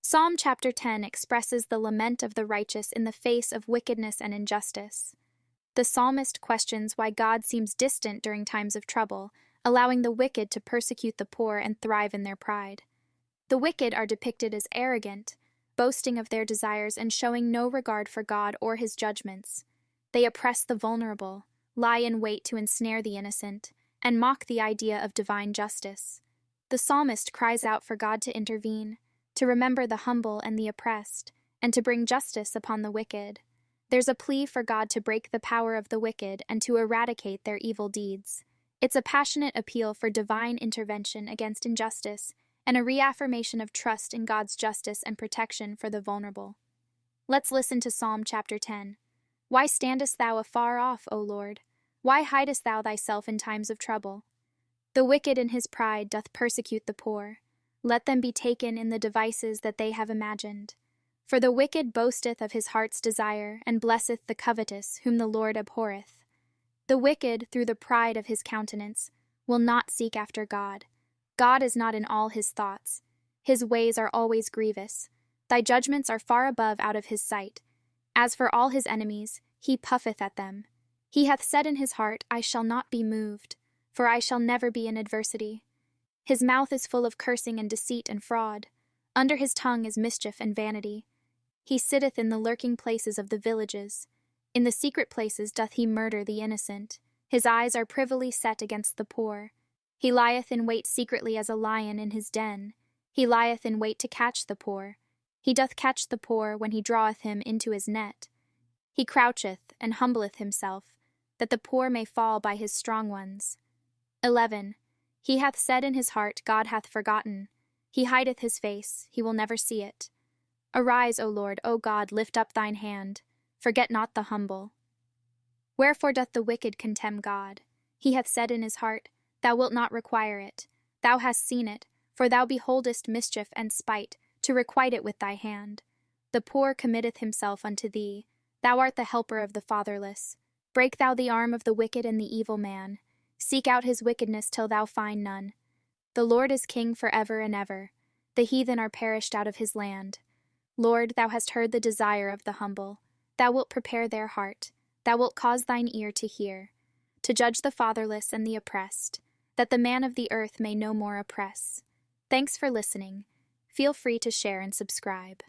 Psalm chapter 10 expresses the lament of the righteous in the face of wickedness and injustice. The psalmist questions why God seems distant during times of trouble, allowing the wicked to persecute the poor and thrive in their pride. The wicked are depicted as arrogant, boasting of their desires and showing no regard for God or his judgments. They oppress the vulnerable, lie in wait to ensnare the innocent, and mock the idea of divine justice. The psalmist cries out for God to intervene, to remember the humble and the oppressed, and to bring justice upon the wicked. There's a plea for God to break the power of the wicked and to eradicate their evil deeds. It's a passionate appeal for divine intervention against injustice and a reaffirmation of trust in God's justice and protection for the vulnerable. Let's listen to Psalm chapter 10. Why standest thou afar off, O Lord? Why hidest thou thyself in times of trouble? The wicked in his pride doth persecute the poor. Let them be taken in the devices that they have imagined. For the wicked boasteth of his heart's desire, and blesseth the covetous, whom the Lord abhorreth. The wicked, through the pride of his countenance, will not seek after God. God is not in all his thoughts. His ways are always grievous. Thy judgments are far above out of his sight. As for all his enemies, he puffeth at them. He hath said in his heart, I shall not be moved, for I shall never be in adversity. His mouth is full of cursing and deceit and fraud. Under his tongue is mischief and vanity. He sitteth in the lurking places of the villages. In the secret places doth he murder the innocent. His eyes are privily set against the poor. He lieth in wait secretly as a lion in his den. He lieth in wait to catch the poor. He doth catch the poor when he draweth him into his net. He croucheth and humbleth himself, that the poor may fall by his strong ones. 11. He hath said in his heart, God hath forgotten. He hideth his face, he will never see it. Arise, O Lord, O God, lift up thine hand. Forget not the humble. Wherefore doth the wicked contemn God? He hath said in his heart, Thou wilt not require it. Thou hast seen it, for thou beholdest mischief and spite, to requite it with thy hand. The poor committeth himself unto thee. Thou art the helper of the fatherless. Break thou the arm of the wicked and the evil man. Seek out his wickedness till thou find none. The Lord is king for ever and ever. The heathen are perished out of his land. Lord, thou hast heard the desire of the humble. Thou wilt prepare their heart. Thou wilt cause thine ear to hear, to judge the fatherless and the oppressed, that the man of the earth may no more oppress. Thanks for listening. Feel free to share and subscribe.